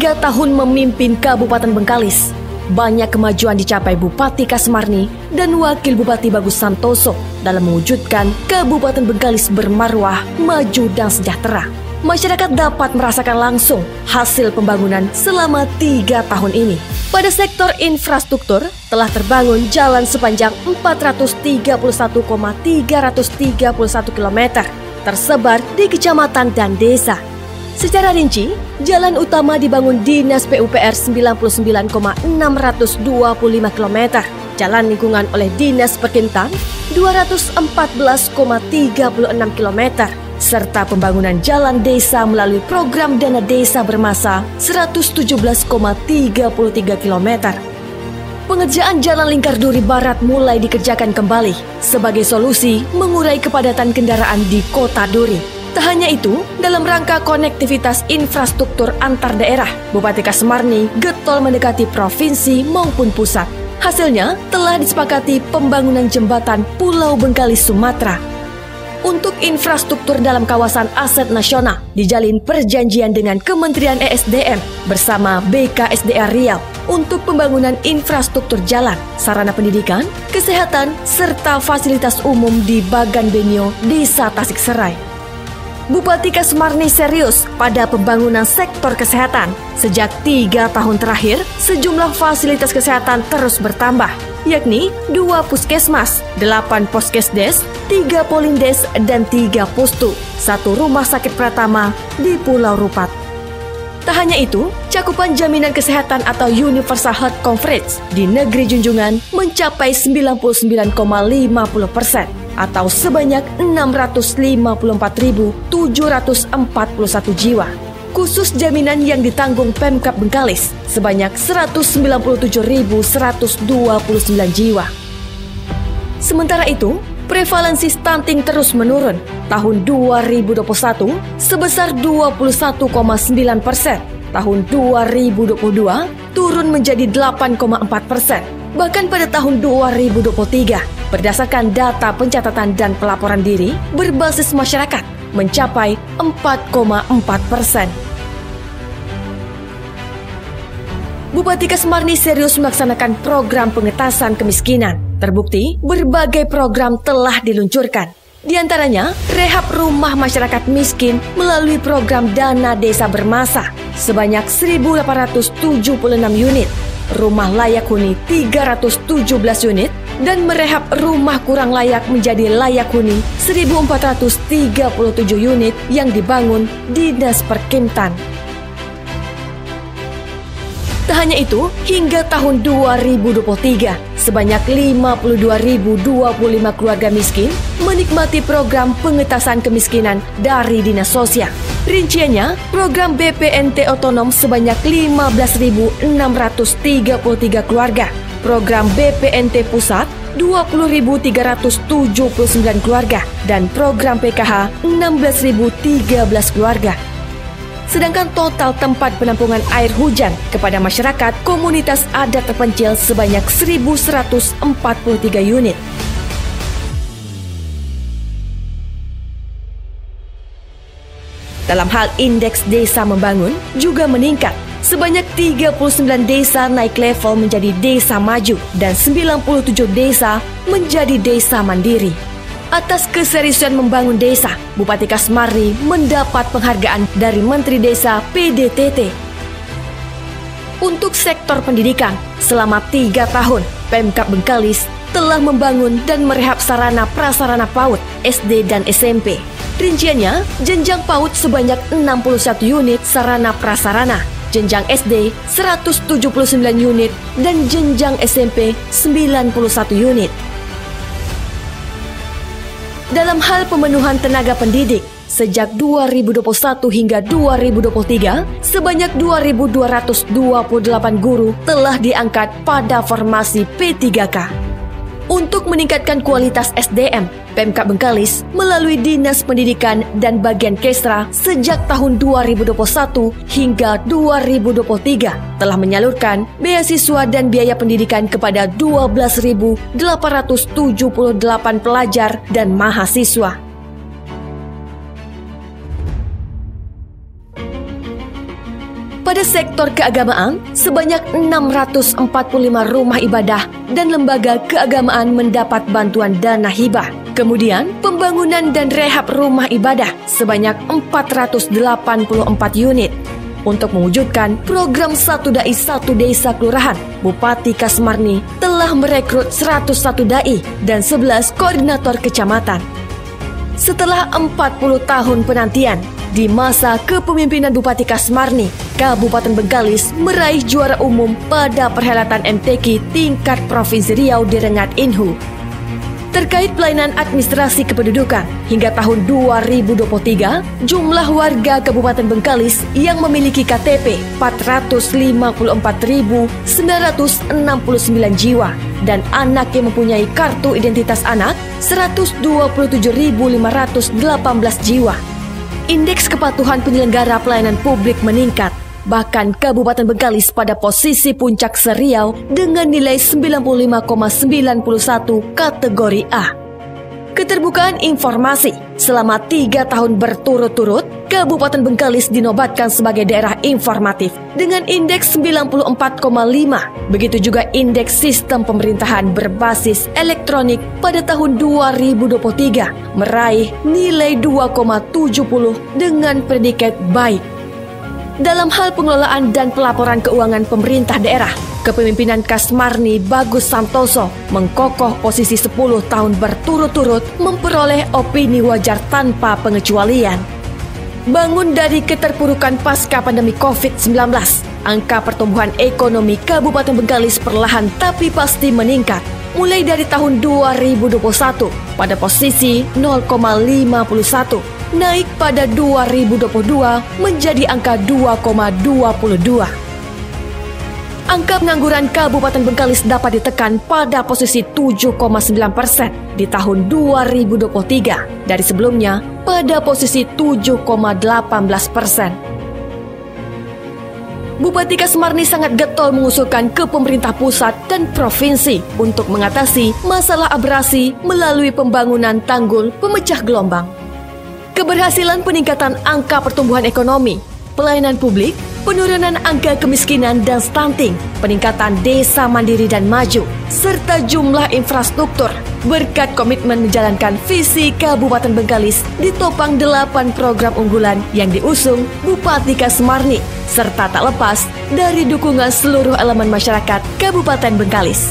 3 tahun memimpin Kabupaten Bengkalis, banyak kemajuan dicapai Bupati Kasmarni dan Wakil Bupati Bagus Santoso dalam mewujudkan Kabupaten Bengkalis bermarwah, maju dan sejahtera. Masyarakat dapat merasakan langsung hasil pembangunan selama 3 tahun ini. Pada sektor infrastruktur, telah terbangun jalan sepanjang 431,331 km, tersebar di kecamatan dan desa. Secara rinci, jalan utama dibangun Dinas PUPR 99,625 km, jalan lingkungan oleh Dinas Perkintan 214,36 km, serta pembangunan jalan desa melalui program dana desa bermasa 117,33 km. Pengerjaan Jalan Lingkar Duri Barat mulai dikerjakan kembali sebagai solusi mengurai kepadatan kendaraan di Kota Duri. Tak hanya itu, dalam rangka konektivitas infrastruktur antar daerah, Bupati Kasmarni getol mendekati provinsi maupun pusat. Hasilnya telah disepakati pembangunan jembatan Pulau Bengkalis Sumatera. Untuk infrastruktur dalam kawasan aset nasional, dijalin perjanjian dengan Kementerian ESDM bersama BKSDA Riau untuk pembangunan infrastruktur jalan, sarana pendidikan, kesehatan, serta fasilitas umum di Bagan Benio, Desa Tasikserai. Bupati Kasmarni serius pada pembangunan sektor kesehatan. Sejak 3 tahun terakhir, sejumlah fasilitas kesehatan terus bertambah, yakni 2 puskesmas, 8 poskesdes, 3 polindes, dan 3 pustu, 1 rumah sakit Pratama di Pulau Rupat. Tak hanya itu, cakupan jaminan kesehatan atau Universal Health Coverage di Negeri Junjungan mencapai 99,50%. Atau sebanyak 654.741 jiwa. Khusus jaminan yang ditanggung Pemkab Bengkalis sebanyak 197.129 jiwa. Sementara itu, prevalensi stunting terus menurun. Tahun 2021 sebesar 21,9%. Tahun 2022 turun menjadi 8,4%. Bahkan pada tahun 2023, berdasarkan data pencatatan dan pelaporan diri berbasis masyarakat, mencapai 4,4%. Bupati Kasmarni serius melaksanakan program pengentasan kemiskinan. Terbukti, berbagai program telah diluncurkan. Di antaranya, rehab rumah masyarakat miskin melalui program dana desa bermasa sebanyak 1.876 unit, rumah layak huni 317 unit, dan merehab rumah kurang layak menjadi layak huni 1.437 unit yang dibangun Dinas Perkintan. Tak hanya itu, hingga tahun 2023, sebanyak 52.025 keluarga miskin menikmati program pengentasan kemiskinan dari Dinas Sosial. Rinciannya, program BPNT otonom sebanyak 15.633 keluarga, program BPNT pusat 20.379 keluarga, dan program PKH 16.013 keluarga. Sedangkan total tempat penampungan air hujan kepada masyarakat komunitas adat terpencil sebanyak 1.143 unit. Dalam hal indeks desa membangun juga meningkat. Sebanyak 39 desa naik level menjadi desa maju dan 97 desa menjadi desa mandiri. Atas keseriusan membangun desa, Bupati Kasmarni mendapat penghargaan dari Menteri Desa PDTT. Untuk sektor pendidikan, selama 3 tahun, Pemkab Bengkalis telah membangun dan merehab sarana prasarana PAUD, SD dan SMP. Rinciannya, jenjang PAUD sebanyak 61 unit sarana prasarana, jenjang SD 179 unit, dan jenjang SMP 91 unit. Dalam hal pemenuhan tenaga pendidik, sejak 2021 hingga 2023, sebanyak 2.228 guru telah diangkat pada formasi P3K. Untuk meningkatkan kualitas SDM, Pemkab Bengkalis melalui Dinas Pendidikan dan Bagian Kesra sejak tahun 2021 hingga 2023 telah menyalurkan beasiswa dan biaya pendidikan kepada 12.878 pelajar dan mahasiswa. Pada sektor keagamaan, sebanyak 645 rumah ibadah dan lembaga keagamaan mendapat bantuan dana hibah. Kemudian, pembangunan dan rehab rumah ibadah sebanyak 484 unit. Untuk mewujudkan program Satu Dai Satu Desa Kelurahan, Bupati Kasmarni telah merekrut 101 dai dan 11 koordinator kecamatan. Setelah 40 tahun penantian, di masa kepemimpinan Bupati Kasmarni, Kabupaten Bengkalis meraih juara umum pada perhelatan MTQ tingkat Provinsi Riau di Rengat Inhu. Terkait pelayanan administrasi kependudukan, hingga tahun 2023, jumlah warga Kabupaten Bengkalis yang memiliki KTP 454.969 jiwa dan anak yang mempunyai kartu identitas anak 127.518 jiwa. Indeks kepatuhan penyelenggara pelayanan publik meningkat. Bahkan Kabupaten Bengkalis pada posisi puncak se-Riau dengan nilai 95,91 kategori A. Keterbukaan informasi, selama 3 tahun berturut-turut, Kabupaten Bengkalis dinobatkan sebagai daerah informatif dengan indeks 94,5. Begitu juga indeks sistem pemerintahan berbasis elektronik pada tahun 2023 meraih nilai 2,70 dengan predikat baik. Dalam hal pengelolaan dan pelaporan keuangan pemerintah daerah, kepemimpinan Kasmarni Bagus Santoso mengkokoh posisi 10 tahun berturut-turut memperoleh opini wajar tanpa pengecualian. Bangun dari keterpurukan pasca pandemi COVID-19, angka pertumbuhan ekonomi Kabupaten Bengkalis perlahan tapi pasti meningkat. Mulai dari tahun 2021 pada posisi 0,51, naik pada 2022 menjadi angka 2,22. Angka pengangguran Kabupaten Bengkalis dapat ditekan pada posisi 7,9% di tahun 2023 dari sebelumnya pada posisi 7,18%. Bupati Kasmarni sangat getol mengusulkan ke pemerintah pusat dan provinsi untuk mengatasi masalah abrasi melalui pembangunan tanggul pemecah gelombang. Keberhasilan peningkatan angka pertumbuhan ekonomi, pelayanan publik, penurunan angka kemiskinan dan stunting, peningkatan desa mandiri dan maju, serta jumlah infrastruktur berkat komitmen menjalankan visi Kabupaten Bengkalis ditopang 8 program unggulan yang diusung Bupati Kasmarni, serta tak lepas dari dukungan seluruh elemen masyarakat Kabupaten Bengkalis.